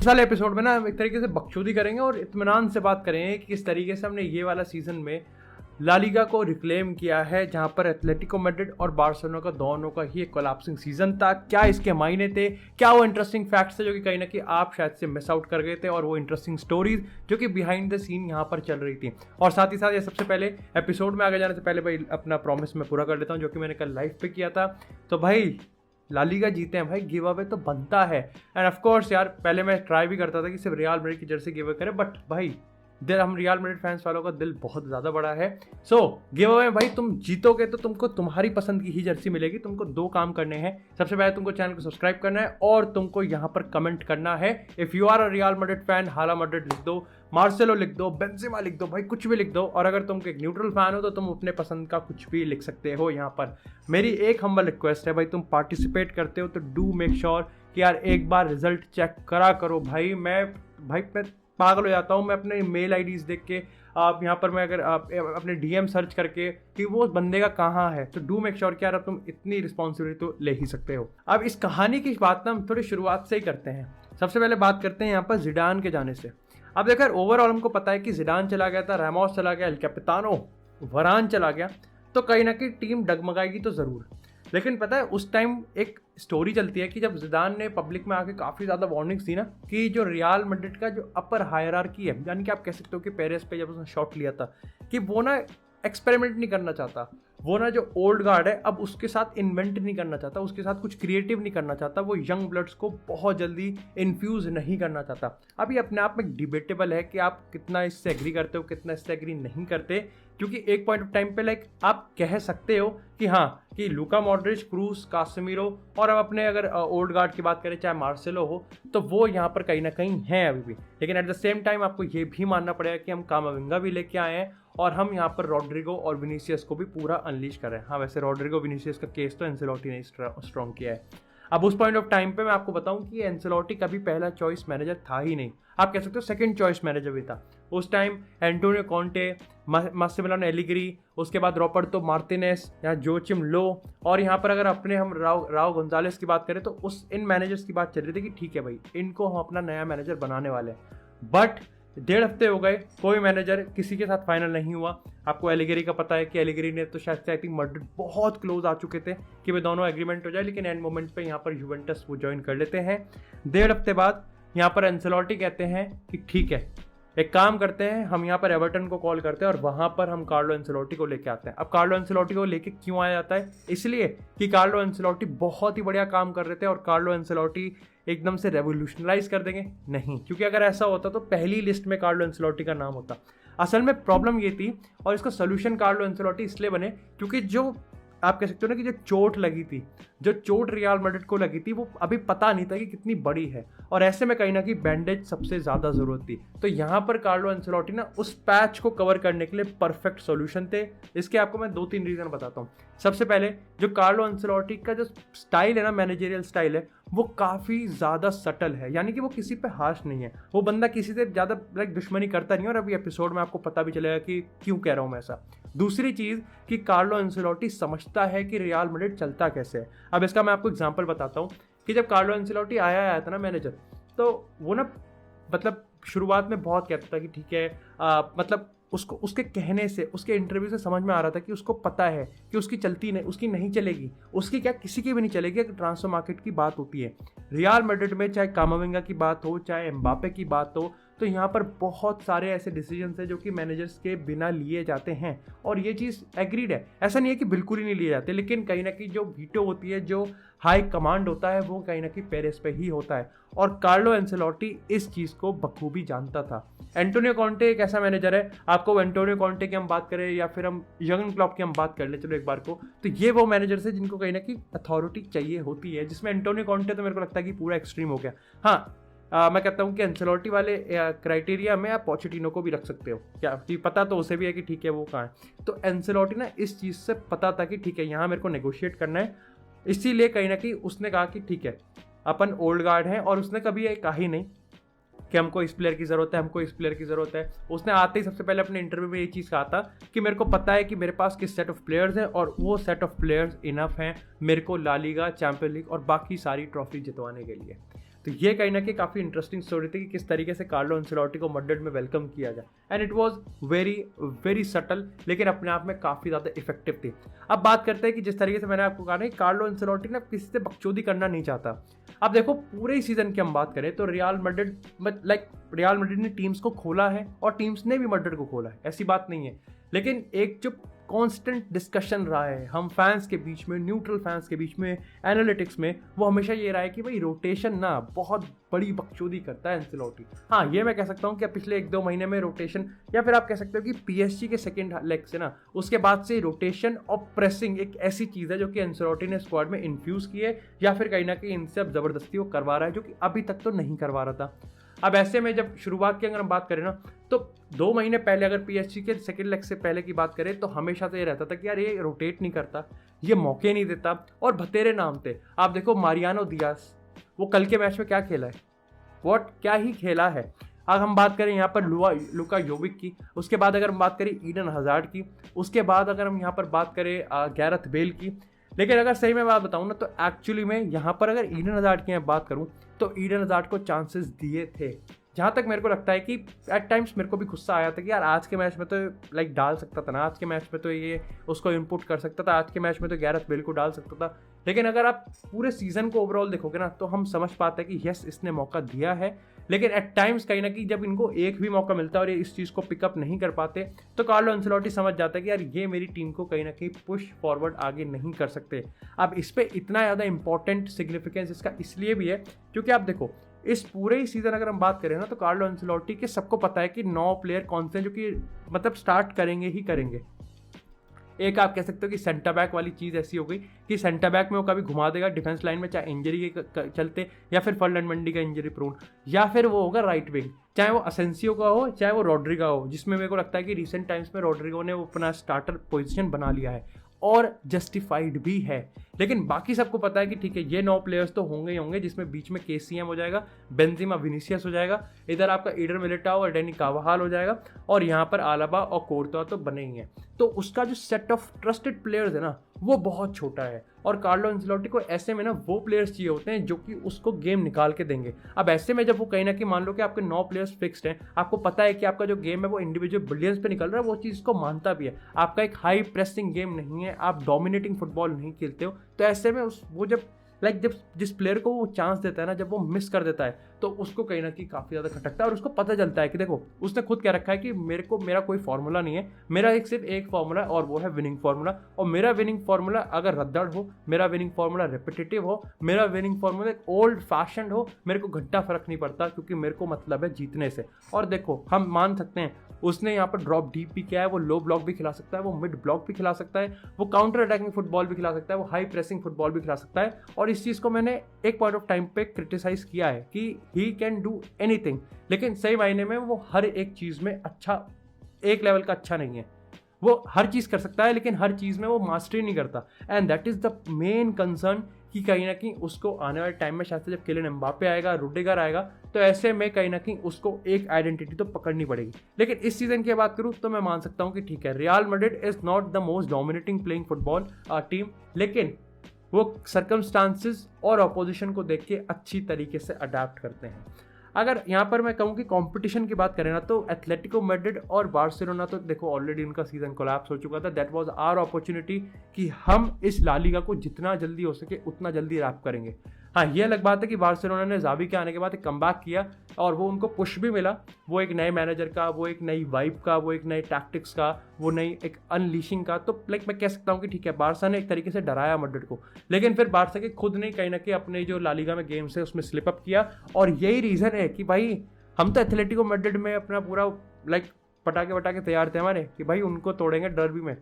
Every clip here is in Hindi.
इस वाले एपिसोड में ना हम एक तरीके से बकचोदी करेंगे और इत्मीनान से बात करेंगे कि किस तरीके से हमने ये वाला सीजन में ला लीगा को रिक्लेम किया है, जहां पर एथलेटिको मैड्रिड और बार्सिलोना का दोनों का ही एक कोलैप्सिंग सीजन था। क्या इसके मायने थे, क्या वो इंटरेस्टिंग फैक्ट्स थे जो कि कहीं ना कहीं आप शायद से मिस आउट कर गए थे, और वो इंटरेस्टिंग स्टोरीज जो कि बिहाइंड द सीन यहाँ पर चल रही थी। और साथ ही साथ ये सबसे पहले एपिसोड में आगे जाने से पहले भाई अपना प्रॉमिस मैं पूरा कर लेता हूँ जो कि मैंने कल लाइव पे किया था। तो भाई ला लीगा जीते हैं भाई, गिव अवे तो बनता है। एंड ऑफ कोर्स यार पहले मैं ट्राई भी करता था कि सिर्फ रियल मैड्रिड की जर्सी गिव अवे करें, बट भाई दिल हम रियल मैड्रिड फैंस वालों का दिल बहुत ज़्यादा बड़ा है। सो गिव अवे भाई तुम जीतोगे तो तुमको तुम्हारी पसंद की ही जर्सी मिलेगी। तुमको दो काम करने हैं। सबसे पहले तुमको चैनल को सब्सक्राइब करना है और तुमको यहाँ पर कमेंट करना है। If you are a Real Madrid fan, Hala Madrid लिख दो, मार्सेलो लिख दो, बेंजेमा लिख दो, भाई कुछ भी लिख दो। और अगर तुम एक न्यूट्रल फैन हो तो तुम अपने पसंद का कुछ भी लिख सकते हो। यहाँ पर मेरी एक हम्बल रिक्वेस्ट है भाई, तुम पार्टिसिपेट करते हो तो डू मेक श्योर कि यार एक बार रिजल्ट चेक करा करो। भाई मैं पागल हो जाता हूँ मैं अपने मेल आईडीज देख के। आप यहाँ पर मैं अगर आप अपने डीएम सर्च करके कि वो बंदे का कहाँ है, तो डू मेक श्योर कि यार तुम इतनी रिस्पॉन्सिबिलिटी तो ले ही सकते हो। अब इस कहानी की बात ना हम थोड़ी शुरुआत से ही करते हैं। सबसे पहले बात करते हैं यहाँ पर जिडान के जाने से। अब देखो ओवरऑल हमको पता है कि जिडान चला गया था, रामोस चला गया, एल कैपिटानो वरान चला गया, तो कहीं ना कहीं टीम डगमगाएगी तो ज़रूर। लेकिन पता है उस टाइम एक स्टोरी चलती है कि जब जिडान ने पब्लिक में आके काफ़ी ज़्यादा वार्निंग्स दी ना, कि जो रियल मैड्रिड का जो अपर हायरार्की है, यानी कि आप कह सकते हो कि पेरेस पे जब उसने शॉट लिया था, कि वो ना एक्सपेरिमेंट नहीं करना चाहता, वो ना जो ओल्ड गार्ड है अब उसके साथ इन्वेंट नहीं करना चाहता, उसके साथ कुछ क्रिएटिव नहीं करना चाहता, वो यंग ब्लड्स को बहुत जल्दी इन्फ्यूज़ नहीं करना चाहता। अब ये अपने आप में डिबेटेबल है कि आप कितना इससे एग्री करते हो, कितना इससे एग्री नहीं करते, क्योंकि एक पॉइंट ऑफ टाइम पे लाइक आप कह सकते हो कि हाँ कि लूका मॉड्रिच, क्रूस, कासेमीरो और अब अपने अगर ओल्ड गार्ड की बात करें चाहे मार्सेलो हो, तो वो यहाँ पर कहीं ना कहीं हैं अभी भी। लेकिन एट द सेम टाइम आपको ये भी मानना पड़ेगा कि हम कामाविंगा भी लेके आए हैं और हम यहाँ पर रॉड्रिगो और विनीसियस को भी पूरा अनलीश कर रहे हैं। हाँ वैसे रॉड्रिगो विनीसियस का केस तो एंसेलोटी ने स्ट्रॉन्ग किया है। अब उस पॉइंट ऑफ टाइम पे मैं आपको बताऊं कि एंसेलोटी कभी पहला चॉइस मैनेजर था ही नहीं, आप कह सकते हो सेकंड चॉइस मैनेजर भी था। उस टाइम एंटोनियो कॉन्टे, मास्सिमिलियानो एलिग्री, उसके बाद रॉबर्टो मार्टिनेस या जोचिम लो, और यहाँ पर अगर अपने हम राव गोंजालेस की बात करें तो इन मैनेजर्स की बात चल रही थी कि ठीक है भाई इनको हम अपना नया मैनेजर बनाने वाले हैं। बट 1.5 हफ्ते हो गए, कोई मैनेजर किसी के साथ फाइनल नहीं हुआ। आपको एलिगरी का पता है कि एलिगरी ने तो शायद से आई थिंक मैड्रिड बहुत क्लोज आ चुके थे कि वे दोनों एग्रीमेंट हो जाए, लेकिन एंड मोमेंट पे यहाँ पर यूवेंटस वो ज्वाइन कर लेते हैं। 1.5 हफ्ते बाद यहाँ पर एंसेलोटी कहते हैं कि ठीक है एक काम करते हैं, हम यहाँ पर एवर्टन को कॉल करते हैं और वहाँ पर हम कार्लो एंसेलोटी को लेके आते हैं। अब कार्लो एंसेलोटी को लेके क्यों आया जाता है, इसलिए कि कार्लो एंसेलोटी बहुत ही बढ़िया काम कर रहे थे और कार्लो एंसेलोटी एकदम से रेवोल्यूशनलाइज कर देंगे, नहीं, क्योंकि अगर ऐसा होता तो पहली लिस्ट में कार्लो एंसेलोटी का नाम होता। असल में प्रॉब्लम ये थी और इसका सोल्यूशन कार्लो एंसेलोटी इसलिए बने क्योंकि जो आप कह सकते हो ना कि जो चोट लगी थी, जो चोट रियल मैड्रिड को लगी थी, वो अभी पता नहीं था कि कितनी बड़ी है, और ऐसे में कहीं ना कहीं बैंडेज सबसे ज़्यादा ज़रूरत थी। तो यहाँ पर कार्लो एंसेलोटी ना उस पैच को कवर करने के लिए परफेक्ट सॉल्यूशन थे। इसके आपको मैं 2-3 रीज़न बताता हूँ। सबसे पहले जो कार्लो एंसेलोटी का जो स्टाइल है ना, मैनेजरियल स्टाइल है, वो काफ़ी ज़्यादा सटल है, यानी कि वो किसी पे हार्श नहीं है। वो बंदा किसी से ज़्यादा लाइक दुश्मनी करता नहीं है, और अभी एपिसोड में आपको पता भी चलेगा कि क्यों कह रहा हूँ मैं ऐसा। दूसरी चीज़ कि कार्लो एंसेलोटी समझता है कि रियल मैड्रिड चलता कैसे है। अब इसका मैं आपको एग्जांपल बताता हूँ कि जब कार्लो एंसेलोटी आया था ना मैनेजर, तो वो ना मतलब शुरुआत में बहुत कहता था कि ठीक है, मतलब उसको उसके कहने से, उसके इंटरव्यू से समझ में आ रहा था कि उसको पता है कि उसकी चलती नहीं, उसकी नहीं चलेगी, उसकी क्या किसी की भी नहीं चलेगी अगर ट्रांसफर मार्केट की बात होती है। रियल मैड्रिड में चाहे कामाविंगा की बात हो, चाहे एम्बापे की बात हो, तो यहाँ पर बहुत सारे ऐसे डिसीजंस हैं जो कि मैनेजर्स के बिना लिए जाते हैं, और ये चीज़ एग्रीड है। ऐसा नहीं है कि बिल्कुल ही नहीं लिए जाते, लेकिन कहीं ना कहीं जो वीटो होती है, जो हाई कमांड होता है, वो कहीं ना कहीं पेरेस पे ही होता है, और कार्लो एंसेलोटी इस चीज़ को बखूबी जानता था। एंटोनियो कॉन्टे एक ऐसा मैनेजर है, आपको एंटोनियो कॉन्टे की हम बात करें या फिर हम जर्गन क्लॉप की हम बात कर ले चलो एक बार को, तो ये वो मैनेजर्स है जिनको कहीं ना कहीं अथॉरिटी चाहिए होती है, जिसमें एंटोनियो कॉन्टे तो मेरे को लगता है कि पूरा एक्सट्रीम हो गया। हाँ, मैं कहता हूँ कि एंसेलोटी वाले क्राइटेरिया में आप पोचेटिनो को भी रख सकते हो, क्या पता तो उसे भी है कि ठीक है वो कहाँ है। तो एंसेलोटी ना इस चीज़ से पता था कि ठीक है यहाँ मेरे को नेगोशिएट करना है, इसीलिए कहीं ना कहीं उसने कहा कि ठीक है अपन ओल्ड गार्ड हैं, और उसने कभी ये कहा ही नहीं कि हमको इस प्लेयर की ज़रूरत है, हमको इस प्लेयर की ज़रूरत है। उसने आते ही सबसे पहले अपने इंटरव्यू में ये चीज़ कहा था कि मेरे को पता है कि मेरे पास किस सेट ऑफ प्लेयर्स हैं, और वो सेट ऑफ प्लेयर्स इनफ हैं मेरे को ला लीगा, चैंपियन लीग और बाकी सारी ट्रॉफी जितवाने के लिए। तो ये कहीं ना कहीं काफ़ी इंटरेस्टिंग स्टोरी थी कि किस तरीके से कार्लो एंसेलोटी को मैड्रिड में वेलकम किया जाए, and it was very very subtle, लेकिन अपने आप में काफ़ी ज़्यादा इफेक्टिव थी। अब बात करते हैं कि जिस तरीके से मैंने आपको कहा ना, कार्लो एंसेलोटी ना किसी से बकचोदी करना नहीं चाहता। अब देखो पूरे ही सीजन की हम बात करें तो रियल मैड्रिड ने टीम्स को खोला है और टीम्स ने भी मैड्रिड को खोला है, ऐसी बात नहीं है। लेकिन एक जो कांस्टेंट डिस्कशन रहा है हम फैंस के बीच में, न्यूट्रल फैंस के बीच में, एनालिटिक्स में, वो हमेशा ये रहा है कि भाई रोटेशन ना बहुत बड़ी बकचोदी करता है एंसेलोटी। हाँ, ये मैं कह सकता हूँ कि पिछले 1-2 महीने में रोटेशन, या फिर आप कह सकते हो कि पीएसजी के सेकंड लेग से ना, उसके बाद से रोटेशन और प्रेसिंग एक ऐसी चीज़ है जो कि एंसेलोटी ने स्क्वाड में इन्फ्यूज़ की है, या फिर कहीं ना कहीं इनसे अब ज़बरदस्ती वो करवा रहा है, जो कि अभी तक तो नहीं करवा रहा था। अब ऐसे में जब शुरुआत की अगर हम बात करें ना, तो 2 महीने पहले अगर पीएसजी के सेकंड लेग से पहले की बात करें तो हमेशा से ये रहता था कि यार ये रोटेट नहीं करता, ये मौके नहीं देता, और बतेरे नाम थे। आप देखो मारियानो दियास, वो कल के मैच में क्या खेला है, क्या ही खेला है। अब हम बात करें यहाँ पर लुका योविक की, उसके बाद अगर हम बात करें ईडन हजार्ड की, उसके बाद अगर हम यहाँ पर बात करें गैरेथ बेल की। लेकिन अगर सही में बात बताऊँ ना, तो एक्चुअली में यहाँ पर अगर ईडन हजार्ड की मैं बात करूँ तो ईडन हजार्ड को चांसेस दिए थे। जहाँ तक मेरे को लगता है कि एट टाइम्स मेरे को भी गुस्सा आया था कि यार आज के मैच में तो डाल सकता था ना, आज के मैच में तो ये उसको इनपुट कर सकता था, आज के मैच में तो गैरेथ बेल को डाल सकता था। लेकिन अगर आप पूरे सीजन को ओवरऑल देखोगे ना, तो हम समझ पाते हैं कि यस इसने मौका दिया है, लेकिन एट टाइम्स कहीं ना कहीं जब इनको एक भी मौका मिलता है और ये इस चीज़ को पिकअप नहीं कर पाते, तो कार्लो एंसेलोटी समझ जाता है कि यार ये मेरी टीम को कहीं ना कहीं पुश फॉरवर्ड आगे नहीं कर सकते। अब इस पर इतना ज़्यादा इंपॉर्टेंट सिग्निफिकेंस इसका इसलिए भी है क्योंकि आप देखो इस पूरे ही सीजन अगर हम बात करें ना, तो कार्लो एंसेलोटी के सबको पता है कि 9 प्लेयर कौन से जो कि मतलब स्टार्ट करेंगे ही करेंगे। एक आप कह सकते हो कि सेंटर बैक वाली चीज़ ऐसी हो गई कि सेंटर बैक में वो कभी घुमा देगा डिफेंस लाइन में, चाहे इंजरी के चलते, या फिर फर्लैंड मंडी का इंजरी प्रोन, या फिर वो होगा राइट विंग, चाहे वो असेंसियो का हो चाहे वो रॉड्रिगा हो, जिसमें मेरे को लगता है कि रिसेंट टाइम्स में रॉड्रिगो ने वो अपना स्टार्टर पोजीशन बना लिया है और जस्टिफाइड भी है। लेकिन बाकी सबको पता है कि ठीक है ये 9 प्लेयर्स तो होंगे ही होंगे, जिसमें बीच में केसीएम हो जाएगा, बेंजिमा विनीसियस हो जाएगा, इधर आपका ईडर मिलिटाओ और डेनी कार्वाहाल हो जाएगा, और यहाँ पर आलाबा और कोर्तोआ तो बने ही हैं। तो उसका जो सेट ऑफ ट्रस्टेड प्लेयर्स है ना, वो बहुत छोटा है, और कार्लो एंसेलोटी को ऐसे में ना वो प्लेयर्स चाहिए होते हैं जो कि उसको गेम निकाल के देंगे। अब ऐसे में जब वो कहीं ना कहीं मान लो कि आपके 9 प्लेयर्स फिक्स्ड हैं, आपको पता है कि आपका जो गेम है वो इंडिविजुअल ब्रिलियंस पे निकल रहा है, वो चीज़ को मानता भी है, आपका एक हाई प्रेसिंग गेम नहीं है, आप डोमिनेटिंग फुटबॉल नहीं खेलते हो, तो ऐसे में वो जब जब जिस प्लेयर को वो चांस देता है ना, जब वो मिस कर देता है, तो उसको कहीं ना कहीं काफ़ी ज़्यादा खटकता है, और उसको पता चलता है कि देखो उसने खुद क्या रखा है कि मेरा कोई फार्मूला नहीं है, मेरा सिर्फ एक फार्मूला है और वो है विनिंग फार्मूला। और मेरा विनिंग फार्मूला अगर रद्दड़ हो, मेरा विनिंग फार्मूला रिपीटेटिव हो, मेरा विनिंग फार्मूला एक ओल्ड फैशन हो, मेरे को घंटा फर्क नहीं पड़ता, क्योंकि मेरे को मतलब है जीतने से। और देखो हम मान सकते हैं उसने यहाँ पर ड्रॉप डीप भी किया है, वो लो ब्लॉक भी खिला सकता है, वो मिड ब्लॉक भी खिला सकता है, वो काउंटर अटैकिंग फुटबॉल भी खिला सकता है, वो हाई प्रेसिंग फुटबॉल भी खिला सकता है। और इस चीज़ को मैंने एक पॉइंट ऑफ टाइम पे क्रिटिसाइज किया है कि ही कैन डू एनीथिंग, लेकिन सही मायने में वो हर एक चीज़ में अच्छा, एक लेवल का अच्छा नहीं है। वो हर चीज़ कर सकता है, लेकिन हर चीज़ में वो मास्टरी नहीं करता, and that is the main concern कि कहीं ना कहीं उसको आने वाले टाइम में शायद से जब किलियन एम्बापे आएगा, रुडिगर आएगा, तो ऐसे में कहीं ना कहीं उसको एक आइडेंटिटी तो पकड़नी पड़ेगी। लेकिन इस सीजन की बात करूँ तो मैं मान सकता हूँ कि ठीक है, real Madrid is not the most dominating playing football team, लेकिन वो सर्कमस्टांसिस और अपोजिशन को देख के अच्छी तरीके से अडेप्ट करते हैं। अगर यहाँ पर मैं कहूँ कि कंपटीशन की बात करें ना, तो एथलेटिको मैड्रिड और बार्सिलोना तो देखो ऑलरेडी उनका सीजन कोलैप्स हो चुका था। दैट वाज आवर अपॉर्चुनिटी कि हम इस ला लीगा को जितना जल्दी हो सके उतना जल्दी रैप करेंगे। हाँ, ये अलग बात है कि बार्सिलोना ने ज़ावी के आने के बाद एक कमबैक किया और वो उनको पुश भी मिला, वो एक नए मैनेजर का, वो एक नई वाइब का, वो एक नए टैक्टिक्स का, वो नई एक अनलीशिंग का। तो मैं कह सकता हूँ कि ठीक है, बार्सा ने एक तरीके से डराया मैड्रिड को, लेकिन फिर बार्सा के खुद ने कहीं ना कहीं अपने जो ला लीगा में गेम्स है उसमें स्लिप अप किया। और यही रीज़न है कि भाई हम तो एथलेटिको मैड्रिड में अपना पूरा पटाखे तैयार थे हमारे कि भाई उनको तोड़ेंगे डर्बी में।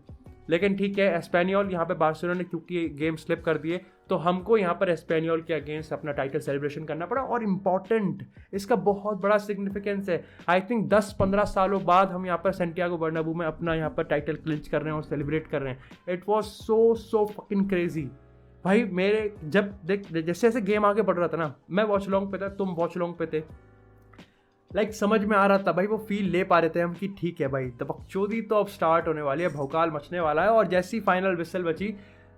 लेकिन ठीक है, एस्पेनियोल यहाँ पे बार्सिलोना ने क्योंकि गेम स्लिप कर दिए, तो हमको यहाँ पर एस्पेनियोल के अगेंस्ट अपना टाइटल सेलिब्रेशन करना पड़ा। और इम्पॉर्टेंट, इसका बहुत बड़ा सिग्निफिकेंस है। आई थिंक 10-15 सालों बाद हम यहाँ पर सेंटियागो बर्नाब्यू में अपना यहाँ पर टाइटल क्लिंच कर रहे हैं और सेलिब्रेट कर रहे हैं। It was so fucking crazy भाई। मेरे जब जैसे जैसे गेम आगे बढ़ रहा था ना, मैं वॉच लॉन्ग पे था, तुम वॉच लॉन्ग पे थे, समझ में आ रहा था भाई, वो फील ले पा रहे थे हम कि ठीक है भाई, बकचोदी तो अब स्टार्ट होने वाली है, भौकाल मचने वाला है। और जैसी फाइनल विसल बची,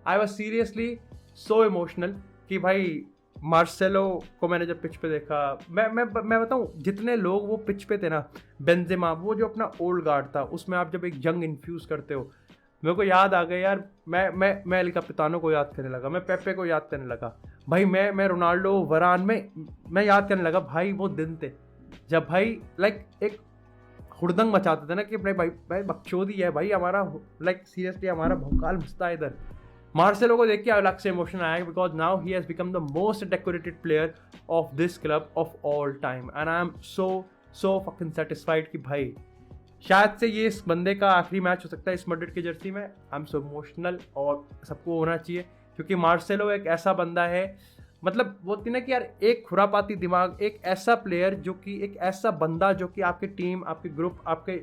I was seriously so emotional कि भाई मार्सेलो को मैंने जब पिच पे देखा, मैं बताऊं, जितने लोग वो पिच पे थे ना, बेंजेमा, वो जो अपना ओल्ड गार्ड था, उसमें आप जब एक जंग इन्फ्यूज़ करते हो, मेरे को याद आ गया यार। मैं एल कैपितानो को याद करने लगा, मैं पेपे को याद करने लगा भाई, मैं रोनाल्डो, वरान में मैं याद करने लगा भाई। वो दिन थे जब भाई लाइक एक हुड़दंग मचाते थे ना कि भाई भाई बकचोदी है भाई हमारा, लाइक सीरियसली हमारा भौकाल मचता है इधर। मार्सेलो को देख के अलग से इमोशन आया, because now he has become the most decorated player of this club of all time, and I am so fucking satisfied कि भाई शायद से ये इस बंदे का आखिरी मैच हो सकता है इस मैड्रिड की जर्सी में। आई एम सो इमोशनल, और सबको होना चाहिए, क्योंकि मार्सेलो एक ऐसा बंदा है, मतलब बोलती ना कि यार एक खुरापाती दिमाग, एक ऐसा प्लेयर जो कि एक ऐसा बंदा जो कि आपकी टीम, आपके ग्रुप, आपके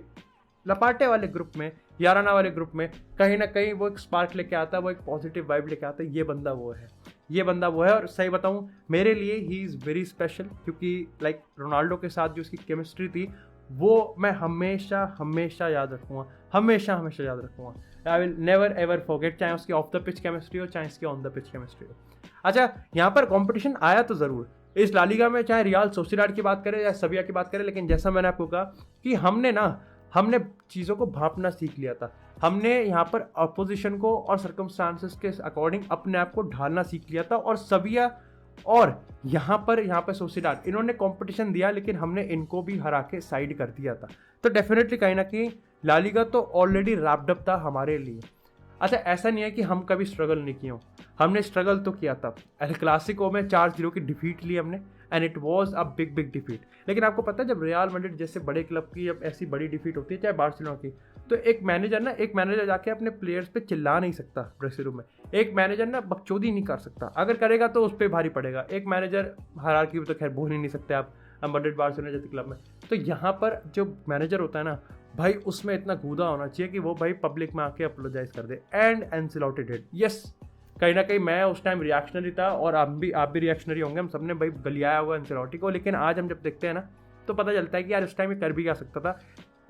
लपाटे वाले ग्रुप में, याराना वाले ग्रुप में कहीं ना कहीं वो एक स्पार्क लेके आता है, वो एक पॉजिटिव वाइब लेके आता है। ये बंदा वो है, ये बंदा वो है। और सही बताऊं, मेरे लिए ही इज़ वेरी स्पेशल, क्योंकि लाइक रोनाल्डो के साथ जो उसकी केमिस्ट्री थी वो मैं हमेशा याद रखूँगा, हमेशा याद रखूँगा। I will never ever forget, चाहे उसकी ऑफ द पिच केमिस्ट्री हो, चाहे इसकी ऑन द पिच केमिस्ट्री हो। अच्छा, यहाँ पर कंपटीशन आया तो ज़रूर इस लालिगा में, चाहे रियाल सोसिएडाड की बात करें या सविया की बात करें, लेकिन जैसा मैंने आपको कहा कि हमने चीज़ों को भांपना सीख लिया था। हमने यहाँ पर अपोजिशन को और सर्कमस्टांसेस के अकॉर्डिंग अपने आप को ढालना सीख लिया था। और सविया और यहाँ पर सोसिएडाड, इन्होंने कंपटीशन दिया, लेकिन हमने इनको भी हरा के साइड कर दिया था। तो डेफिनेटली कहीं ना कहीं लालिगा तो ऑलरेडी रैप्ड अप था हमारे लिए। अच्छा, ऐसा नहीं है कि हम कभी स्ट्रगल नहीं किए हो, हमने स्ट्रगल तो किया था। एल क्लासिको में 4-0 की डिफीट ली हमने, and it was a big defeat. लेकिन आपको पता है, जब रियल मैड्रिड जैसे बड़े क्लब की जब ऐसी बड़ी डिफीट होती है, चाहे बार्सिलोना की, तो एक मैनेजर जाके अपने प्लेयर्स पे चिल्ला नहीं सकता ड्रेसिंग रूम में। एक मैनेजर ना बकचोदी नहीं कर सकता, अगर करेगा तो उस पर भारी पड़ेगा। एक मैनेजर हायरार्की तो खैर बोल ही नहीं सकते आप मैड्रिड बार्सिलोना जैसे क्लब में। तो यहाँ पर जो मैनेजर होता है ना भाई, उसमें इतना कूदा होना चाहिए कि वो भाई पब्लिक में आके अपोलोजाइज कर दे। एंड एंसेलोटी डिड, यस, कहीं ना कहीं मैं उस टाइम रिएक्शनरी था, और आप भी रिएक्शनरी होंगे। हम सबने भाई गलियाया हुआ एंसेलोटी को, लेकिन आज हम जब देखते हैं ना तो पता चलता है कि यार उस टाइम ये कर भी क्या सकता था।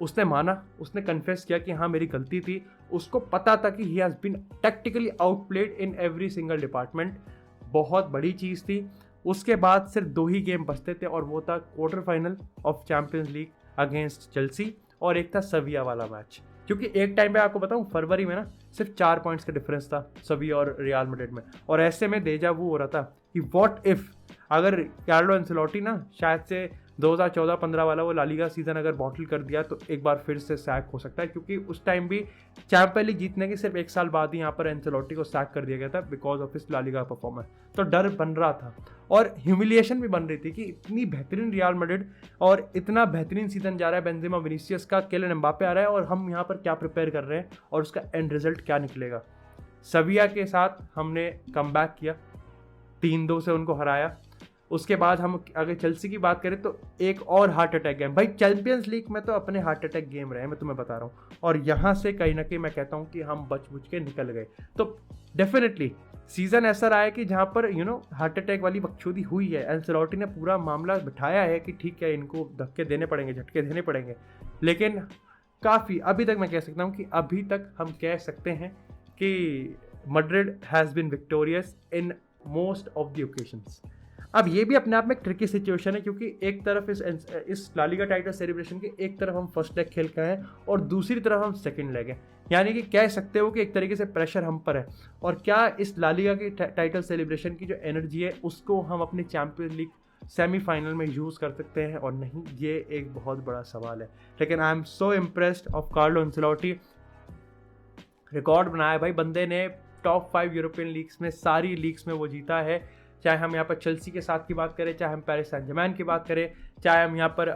उसने माना, उसने कन्फेस किया कि हाँ मेरी गलती थी। उसको पता था कि he has been tactically outplayed in every single department. बहुत बड़ी चीज़ थी। उसके बाद सिर्फ 2 ही गेम बचते थे, और वो था quarter final of champions league against Chelsea, और एक था सविया वाला मैच। क्योंकि एक टाइम पे आपको बताऊं, फरवरी में ना सिर्फ 4 पॉइंट्स का डिफरेंस था सविया और रियल मैड्रिड में। और ऐसे में डेजा वू हो रहा था कि व्हाट इफ अगर कार्लो एंसेलोटी ना शायद से 2014-15 वाला वो लालिगा सीजन अगर बॉटल कर दिया तो एक बार फिर से सैक हो सकता है। क्योंकि उस टाइम भी चैंपियंस लीग जीतने के सिर्फ 1 साल बाद ही यहाँ पर एंसेलोटी को सैक कर दिया गया था बिकॉज ऑफ इस लालिगा परफॉर्मेंस। तो डर बन रहा था, और ह्यूमिलिएशन भी बन रही थी कि इतनी बेहतरीन रियल मैड्रिड और इतना बेहतरीन सीजन जा रहा है, बेंजेमा, विनीसियस का, किलियन एम्बापे आ रहा है, और हम यहाँ पर क्या प्रिपेयर कर रहे हैं और उसका एंड रिजल्ट क्या निकलेगा। सविया के साथ हमने कमबैक किया, 3-2 से उनको हराया। उसके बाद हम अगर चेल्सी की बात करें तो एक और हार्ट अटैक गेम, भाई चैंपियंस लीग में तो अपने हार्ट अटैक गेम रहे, मैं तुम्हें बता रहा हूँ। और यहाँ से कहीं ना कहीं मैं कहता हूँ कि हम बच के निकल गए। तो डेफिनेटली सीजन ऐसा रहा है कि जहाँ पर हार्ट अटैक वाली बकचोदी हुई है। एंसेलोटी ने पूरा मामला बिठाया है कि ठीक है, इनको धक्के देने पड़ेंगे, झटके देने पड़ेंगे, लेकिन काफ़ी अभी तक मैं कह सकता हूँ कि अभी तक हम कह सकते हैं कि Madrid has been victorious in most of the occasions. अब ये भी अपने आप में एक ट्रिकी सिचुएशन है, क्योंकि एक तरफ इस लालिगा टाइटल सेलिब्रेशन के एक तरफ हम फर्स्ट लेग खेल के हैं और दूसरी तरफ हम सेकंड लेग हैं। यानी कि कह सकते हो कि एक तरीके से प्रेशर हम पर है। और क्या इस लालिगा की टाइटल सेलिब्रेशन की जो एनर्जी है उसको हम अपने चैंपियंस लीग सेमीफाइनल में यूज़ कर सकते हैं और नहीं, ये एक बहुत बड़ा सवाल है। लेकिन I am so impressed of Carlo Ancelotti. Record बनाया भाई बंदे ने, टॉप 5 यूरोपियन लीग्स में, सारी लीग्स में वो जीता है। चाहे हम यहाँ पर चेल्सी के साथ की बात करें, चाहे हम पेरिस सैंट जर्मैन की बात करें, चाहे हम यहाँ पर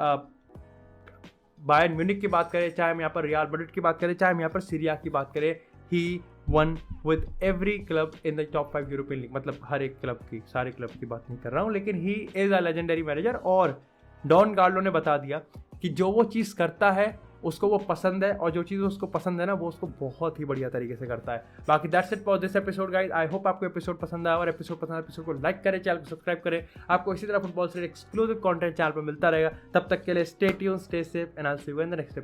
बायर्न म्यूनिख की बात करें, चाहे हम यहाँ पर रियल मैड्रिड की बात करें, चाहे हम यहाँ पर सीरिया की बात करें, he won with every club in the top 5 European league. मतलब हर एक क्लब की, सारे क्लब की बात नहीं कर रहा हूँ, लेकिन he is a legendary manager. और डॉन कार्लो ने बता दिया कि जो वो चीज़ करता है उसको वो पसंद है, और जो चीज़ उसको पसंद है ना वो उसको बहुत ही बढ़िया तरीके से करता है। बाकी that's it for this episode guys. I hope आपको एपिसोड पसंद आया, और एपिसोड पसंद आया एपिसोड को लाइक करें, चैनल को सब्सक्राइब करें। आपको इसी तरह फुटबॉल से एक्सक्लूसिव कंटेंट चैनल पर मिलता रहेगा। तब तक के लिए stay tuned, stay safe, and I will see you in the next.